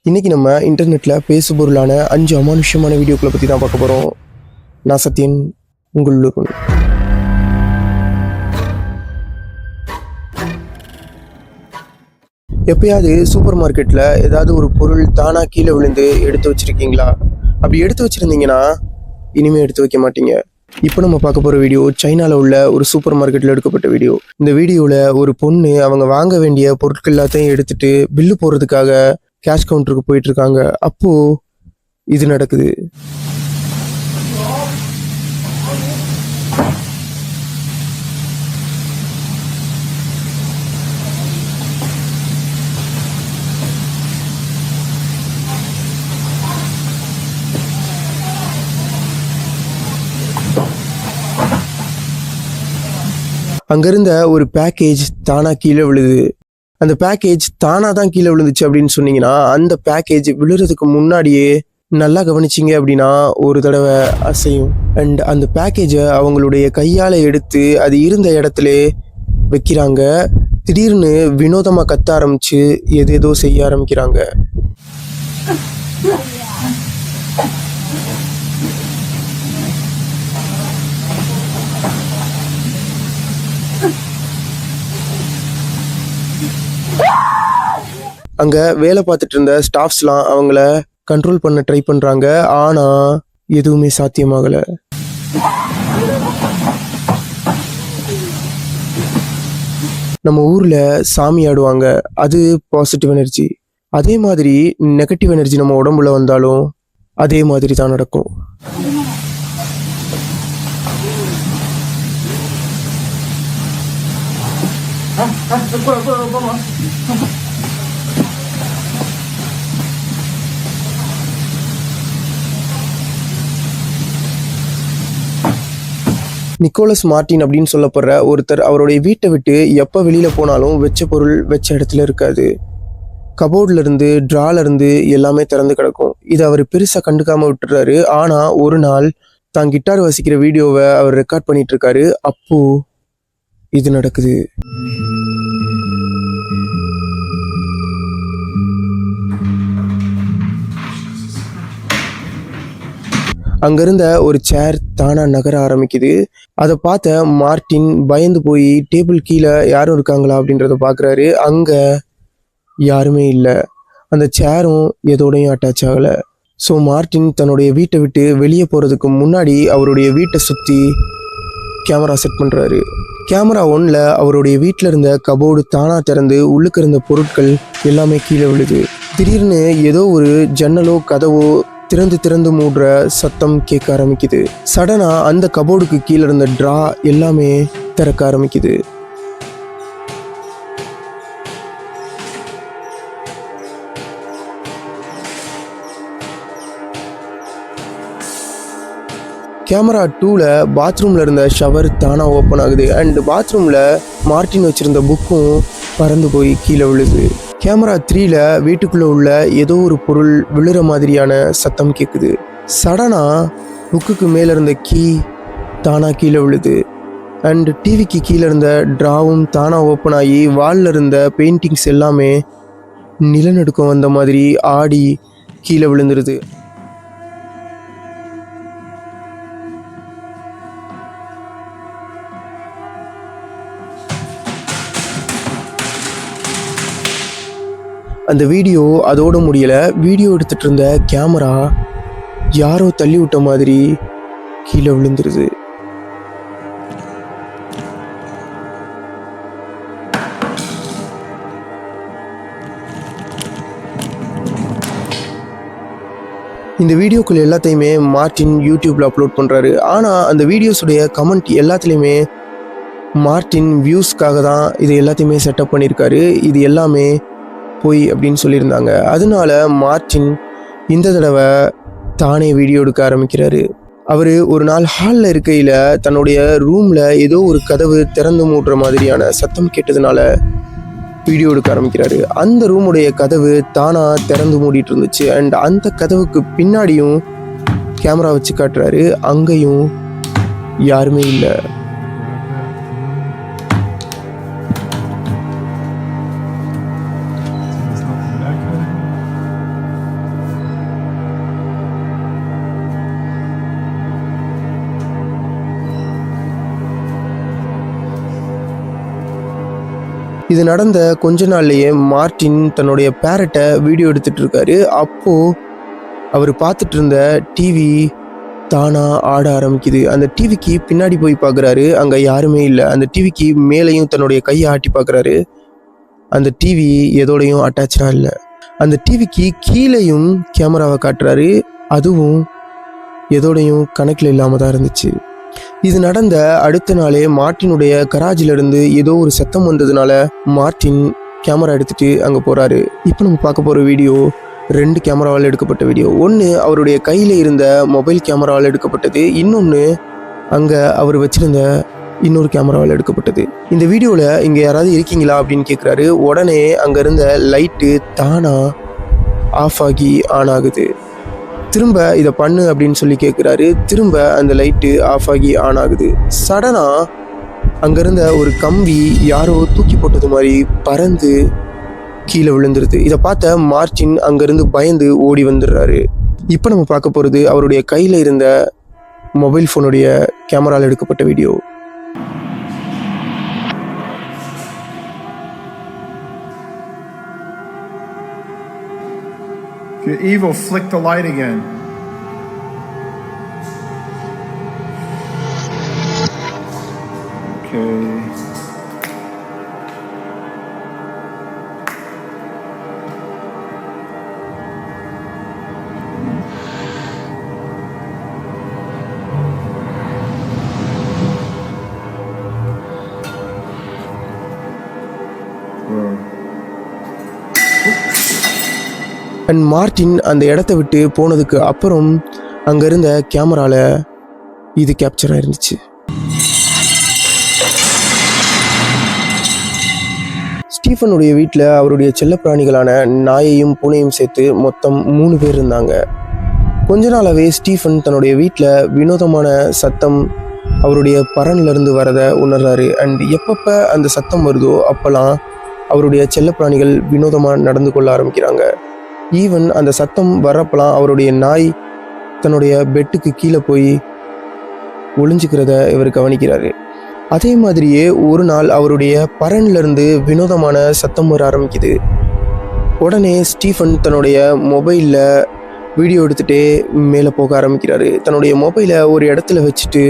இன்றைக்கி நம்ம இன்டர்நெட்டில் பேசுபொருளான 5 அமானுஷ்யமான வீடியோக்களை பற்றி தான் பார்க்க போகிறோம். நான் சத்யன், உங்களுக்கு எப்பயாவது சூப்பர் மார்க்கெட்டில் ஏதாவது ஒரு பொருள் தானாக கீழே விழுந்து எடுத்து வச்சுருக்கீங்களா? அப்படி எடுத்து வச்சுருந்தீங்கன்னா இனிமேல் எடுத்து வைக்க மாட்டீங்க. இப்போ நம்ம பார்க்க போகிற வீடியோ சைனாவில் உள்ள ஒரு சூப்பர் மார்க்கெட்டில் எடுக்கப்பட்ட வீடியோ. இந்த வீடியோவில் ஒரு பொண்ணு அவங்க வாங்க வேண்டிய பொருட்கள் எல்லாத்தையும் எடுத்துகிட்டு பில்லு போடுறதுக்காக கேஷ் கவுண்டருக்கு போயிட்டு இருக்காங்க. அப்போ இது நடக்குது. அங்கிருந்த ஒரு பேக்கேஜ் தானா கீழே விழுது. அந்த பேக்கேஜ் தானா தான் கீழே விழுந்துச்சு அப்படின்னு சொன்னீங்கன்னா, அந்த பேக்கேஜ் விழுறதுக்கு முன்னாடியே நல்லா கவனிச்சிங்க அப்படின்னா ஒரு தடவை அசையும். அண்ட் அந்த பேக்கேஜை அவங்களுடைய கையால் எடுத்து அது இருந்த இடத்துல வைக்கிறாங்க. திடீர்னு வினோதமாக கத்த ஆரம்பிச்சு ஏதேதோ செய்ய ஆரம்பிக்கிறாங்க. அங்கே வேலை பார்த்துட்டு இருந்த ஸ்டாஃப்ஸ்லாம் அவங்கள கண்ட்ரோல் பண்ண ட்ரை பண்ணுறாங்க. ஆனால் எதுவுமே சாத்தியமாகலை. நம்ம ஊரில் சாமி ஆடுவாங்க, அது பாசிட்டிவ் எனர்ஜி. அதே மாதிரி நெகட்டிவ் எனர்ஜி நம்ம உடம்புல வந்தாலும் அதே மாதிரி தான் நடக்கும். நிக்கோலஸ் மார்ட்டின் அப்படின்னு சொல்லப்படுற ஒருத்தர் அவருடைய வீட்டை விட்டு எப்போ வெளியில் போனாலும் வச்ச பொருள் வச்ச இடத்துல இருக்காது. கபோர்டில் இருந்து ட்ரால இருந்து எல்லாமே திறந்து கிடக்கும். இதை அவர் பெருசாக கண்டுக்காம விட்டுறாரு. ஆனால் ஒரு நாள் தான் கிட்டார் வாசிக்கிற வீடியோவை அவர் ரெக்கார்ட் பண்ணிட்டு இருக்காரு. அப்போ இது நடக்குது. அங்கிருந்த ஒரு சேர் தானா நகர ஆரம்பிக்குது. அதை பார்த்த மார்ட்டின் பயந்து போய் டேபிள் கீழே யாரும் இருக்காங்களா அப்படின்றத பார்க்குறாரு. அங்கே யாருமே இல்லை. அந்த சேரும் எதோடையும் அட்டாச் ஆகலை. ஸோ மார்ட்டின் தன்னுடைய வீட்டை விட்டு வெளியே போகிறதுக்கு முன்னாடி அவருடைய வீட்டை சுற்றி கேமரா செட் பண்ணுறாரு. கேமரா 1ல் அவருடைய வீட்டில் இருந்த கபோர்டு தானாக திறந்து உள்ளுக்கு இருந்த பொருட்கள் எல்லாமே கீழே விழுது. திடீர்னு ஏதோ ஒரு ஜன்னலோ கதவோ திறந்து மூடுற சத்தம் கேட்க ஆரம்பிக்குது. சடனா அந்த கபோர்டுக்கு கீழே இருந்த ட்ரா எல்லாமே திறக்க ஆரம்பிக்குது. கேமரா 2ல பாத்ரூம்ல இருந்த ஷவர் தானா ஓப்பன் ஆகுது. அண்ட் பாத்ரூம்ல மார்ட்டின் வச்சிருந்த புக்கும் பறந்து போய் கீழே விழுது. கேமரா 3ல வீட்டுக்குள்ளே உள்ள ஏதோ ஒரு பொருள் விழுற மாதிரியான சத்தம் கேட்குது. சடனாக புக்குக்கு மேலே இருந்த கீ தானாக கீழே விழுது. அண்ட் டிவிக்கு கீழே இருந்த ட்ராவும் தானாக ஓப்பன் ஆகி வாலில் இருந்த பெயிண்டிங்ஸ் எல்லாமே நிலநடுக்கம் வந்த மாதிரி ஆடி கீழே விழுந்துருது. அந்த வீடியோ அதோட முடியலை. வீடியோ எடுத்துகிட்டு இருந்த கேமரா யாரோ தள்ளி விட்ட மாதிரி கீழே விழுந்துருது. இந்த வீடியோக்கள் எல்லாத்தையுமே மார்ட்டின் யூடியூப்பில் அப்லோட் பண்ணுறாரு. ஆனால் அந்த வீடியோஸுடைய கமெண்ட் எல்லாத்துலேயுமே மார்ட்டின் வியூஸ்க்காக தான் இது எல்லாத்தையுமே செட்டப் பண்ணியிருக்காரு, இது எல்லாமே போய் அப்படின்னு சொல்லியிருந்தாங்க. அதனால மார்ட்டின் இந்த தடவை தானே வீடியோ எடுக்க ஆரம்பிக்கிறாரு. அவர் ஒரு நாள் ஹாலில் இருக்கையில் தன்னுடைய ரூமில் ஏதோ ஒரு கதவு திறந்து மூடுற மாதிரியான சத்தம் கேட்டதுனால வீடியோ எடுக்க ஆரம்பிக்கிறாரு. அந்த ரூமுடைய கதவு தானாக திறந்து மூடிட்டு இருந்துச்சு. அண்ட் அந்த கதவுக்கு பின்னாடியும் கேமரா வச்சு காட்டுறாரு. அங்கேயும் யாருமே இல்லை. இது நடந்த கொஞ்ச நாள்லயே மார்ட்டின் தன்னுடைய பேரட்டை வீடியோ எடுத்துட்டு இருக்காரு. அப்போ அவர் பார்த்துட்டு இருந்த டிவி தானா ஆட ஆரம்பிக்குது. அந்த டிவிக்கு பின்னாடி போய் பார்க்குறாரு, அங்கே யாருமே இல்லை. அந்த டிவிக்கு மேலேயும் தன்னுடைய கையை ஆட்டி பார்க்குறாரு, அந்த டிவி எதோடையும் அட்டாச்சாக இல்லை. அந்த டிவிக்கு கீழேயும் கேமராவை காட்டுறாரு, அதுவும் எதோடையும் கணக்கில் இல்லாமல் தான் இருந்துச்சு. இது நடந்த அடுத்த நாளே மார்ட்டினுடைய கராஜிலிருந்து ஏதோ ஒரு சத்தம் வந்ததுனால மார்ட்டின் கேமரா எடுத்துகிட்டு அங்கே போகிறாரு. இப்போ நம்ம பார்க்க போகிற வீடியோ 2 கேமராவால் எடுக்கப்பட்ட வீடியோ. ஒன்று அவருடைய கையில் இருந்த மொபைல் கேமராவால் எடுக்கப்பட்டது, இன்னொன்று அங்கே அவர் வச்சுருந்த இன்னொரு கேமராவால் எடுக்கப்பட்டது. இந்த வீடியோவில் இங்கே யாராவது இருக்கீங்களா அப்படின்னு கேட்குறாரு. உடனே அங்கே இருந்த லைட்டு தானாக ஆஃப் ஆகி ஆன் ஆகுது. திரும்ப இதை பண்ணு அப்படின்னு சொல்லி கேட்குறாரு. திரும்ப அந்த லைட்டு ஆஃப் ஆகி ஆன் ஆகுது. சடனாக அங்கேருந்த ஒரு கம்பி யாரோ தூக்கி போட்டது மாதிரி பறந்து கீழே விழுந்துருது. இதை பார்த்த மார்ட்டின் அங்கேருந்து பயந்து ஓடி வந்துடுறாரு. இப்போ நம்ம பார்க்க போகிறது அவருடைய கையில் இருந்த மொபைல் ஃபோனுடைய கேமராவில் எடுக்கப்பட்ட video. If you're evil, flick the light again. Okay. And Martin அந்த இடத்த விட்டு போனதுக்கு அப்புறம் அங்கே இருந்த கேமராவில் இது கேப்சர் ஆயிருந்துச்சு. ஸ்டீஃபனுடைய வீட்டில் அவருடைய செல்லப்பிராணிகளான நாயையும் பூனையும் சேர்த்து மொத்தம் 3 பேர் இருந்தாங்க. கொஞ்ச நாளாகவே ஸ்டீஃபன் தன்னுடைய வீட்டில் வினோதமான சத்தம் அவருடைய பரன்லேருந்து வரதை உணர்றாரு. அண்ட் எப்பப்போ அந்த சத்தம் வருதோ அப்போல்லாம் அவருடைய செல்லப்பிராணிகள் வினோதமாக நடந்து கொள்ள ஆரம்பிக்கிறாங்க. ஈவன் அந்த சத்தம் வர்றப்பெல்லாம் அவருடைய நாய் தன்னுடைய பெட்டுக்கு கீழே போய் ஒளிஞ்சிக்கிறத இவர் கவனிக்கிறாரு. அதே மாதிரியே ஒரு நாள் அவருடைய பரன்லேருந்து வினோதமான சத்தம் வர ஆரம்பிக்குது. உடனே ஸ்டீஃபன் தன்னுடைய மொபைலில் வீடியோ எடுத்துகிட்டே மேலே போக ஆரம்பிக்கிறாரு. தன்னுடைய மொபைலை ஒரு இடத்துல வச்சுட்டு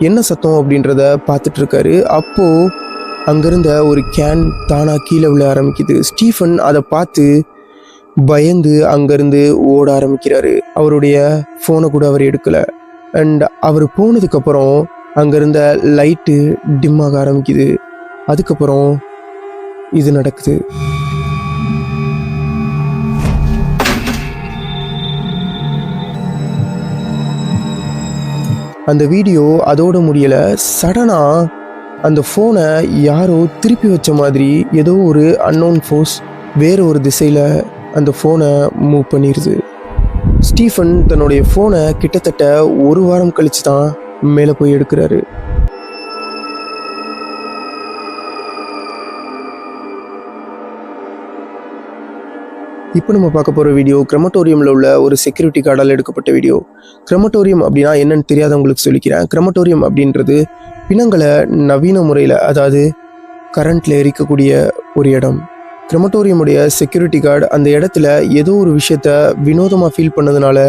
என்ன சத்தம் அப்படின்றத பார்த்துட்டு இருக்காரு. அப்போது அங்கேருந்த ஒரு கேன் தானாக கீழே விழ ஆரம்பிக்குது. ஸ்டீஃபன் அதை பார்த்து பயந்து அங்கேருந்து ஓட ஆரம்பிக்கிறாரு. அவருடைய ஃபோனை கூட அவர் எடுக்கலை. அண்ட் அவர் போனதுக்கப்புறம் அங்கேருந்த லைட்டு டிம் ஆக ஆரம்பிக்குது. அதுக்கப்புறம் இது நடக்குது. அந்த வீடியோ அதோட முடியலை. சடனாக அந்த ஃபோனை யாரோ திருப்பி வச்ச மாதிரி ஏதோ ஒரு அன்னோன் ஃபோர்ஸ் வேறு ஒரு திசையில் அந்த ஃபோனை மூவ் பண்ணிடுது. ஸ்டீஃபன் தன்னுடைய ஃபோனை கிட்டத்தட்ட 1 வாரம் கழித்து தான் மேலே போய் எடுக்கிறாரு. இப்போ நம்ம பார்க்க போகிற வீடியோ கிரமட்டோரியமில் உள்ள ஒரு செக்யூரிட்டி கார்டால் எடுக்கப்பட்ட வீடியோ. கிரமட்டோரியம் அப்படின்னா என்னன்னு தெரியாதவங்களுக்கு சொல்லிக்கிறேன். கிரமட்டோரியம் அப்படின்றது பிணங்களை நவீன முறையில், அதாவது கரண்ட்டில் எரிக்கக்கூடிய ஒரு இடம். கிரமட்டோரியமுடைய செக்யூரிட்டி கார்டு அந்த இடத்துல ஏதோ ஒரு விஷயத்த வினோதமாக ஃபீல் பண்ணதுனால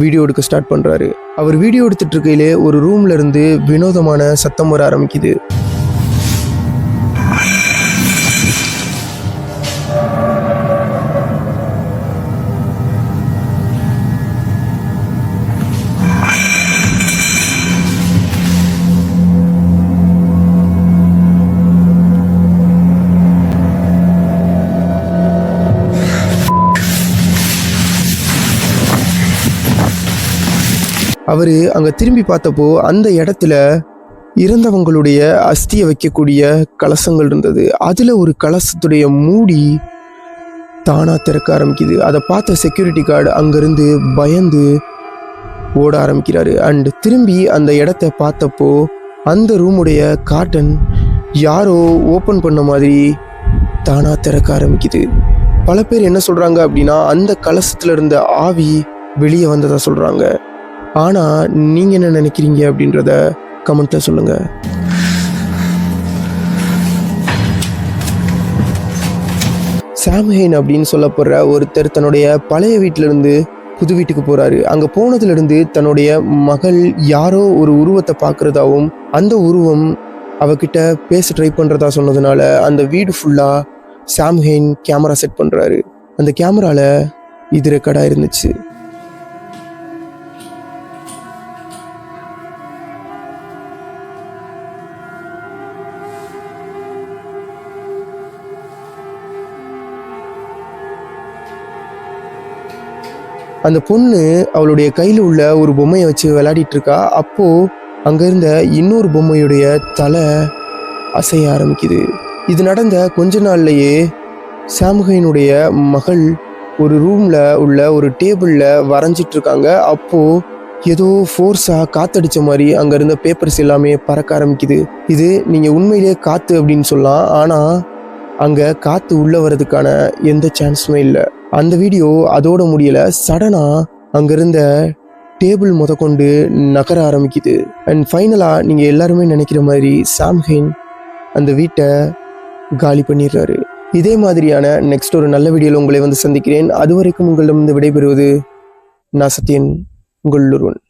வீடியோ எடுக்க ஸ்டார்ட் பண்ணுறாரு. அவர் வீடியோ எடுத்துகிட்டு இருக்கையிலே ஒரு ரூம்ல இருந்து வினோதமான சத்தம் வர ஆரம்பிக்குது. அவர் அங்கே திரும்பி பார்த்தப்போ அந்த இடத்துல இறந்தவங்களுடைய அஸ்தியை வைக்கக்கூடிய கலசங்கள் இருந்தது. அதில் ஒரு கலசத்துடைய மூடி தானாக திறக்க ஆரம்பிக்குது. அதை பார்த்த செக்யூரிட்டி கார்டு அங்கேருந்து பயந்து ஓட ஆரம்பிக்கிறாரு. அண்ட் திரும்பி அந்த இடத்த பார்த்தப்போ அந்த ரூமுடைய கார்டன் யாரோ ஓப்பன் பண்ண மாதிரி தானாக திறக்க ஆரம்பிக்குது. பல பேர் என்ன சொல்கிறாங்க அப்படின்னா அந்த கலசத்தில் இருந்த ஆவி வெளியே வந்ததாக சொல்கிறாங்க. ஆனால் நீங்கள் என்ன நினைக்கிறீங்க அப்படின்றத கமெண்ட்டில் சொல்லுங்கள். சாம்ஹெயின் அப்படின்னு சொல்லப்படுற ஒருத்தர் தன்னுடைய பழைய வீட்டிலிருந்து புது வீட்டுக்கு போறாரு. அங்க போனதுல இருந்து தன்னுடைய மகள் யாரோ ஒரு உருவத்தை பார்க்கறதாவும் அந்த உருவம் அவகிட்ட பேச ட்ரை பண்றதா சொன்னதுனால அந்த வீடு ஃபுல்லா சாம்ஹெயின் கேமரா செட் பண்றாரு. அந்த கேமரால இது ரெக்கார்டா இருந்துச்சு. அந்த பொண்ணு அவளுடைய கையில் உள்ள ஒரு பொம்மையை வச்சு விளையாடிட்டு இருக்கா. அப்போ அங்க இருந்த இன்னொரு பொம்மையுடைய தலை அசைய ஆரம்பிக்குது. இது நடந்த கொஞ்ச நாள்லயே சாம்ஹெயினுடைய மகள் ஒரு ரூம்ல உள்ள ஒரு டேபிள்ல வரைஞ்சிட்டு இருக்காங்க. அப்போ ஏதோ ஃபோர்ஸா காத்தடிச்ச மாதிரி அங்க இருந்த பேப்பர்ஸ் எல்லாமே பறக்க ஆரம்பிக்குது. இது நீங்க உண்மையிலேயே காத்து அப்படின்னு சொல்லலாம். ஆனா அங்க காத்து உள்ள வர்றதுக்கான எந்த சான்ஸுமே இல்லை. அந்த வீடியோ அதோட முடியல. சடனா அங்க இருந்த டேபிள் முதற்கொண்டு நகர ஆரம்பிக்குது. அண்ட் ஃபைனலா நீங்க எல்லாருமே நினைக்கிற மாதிரி சாம்ஹெயின் அந்த வீட்டை காலி பண்ணிடுறாரு. இதே மாதிரியான நெக்ஸ்ட் ஒரு நல்ல வீடியோவில் உங்களை வந்து சந்திக்கிறேன். அது வரைக்கும் உங்களிடம் விடைபெறுவது நான் சத்யன், உங்கள் ஒருவன்.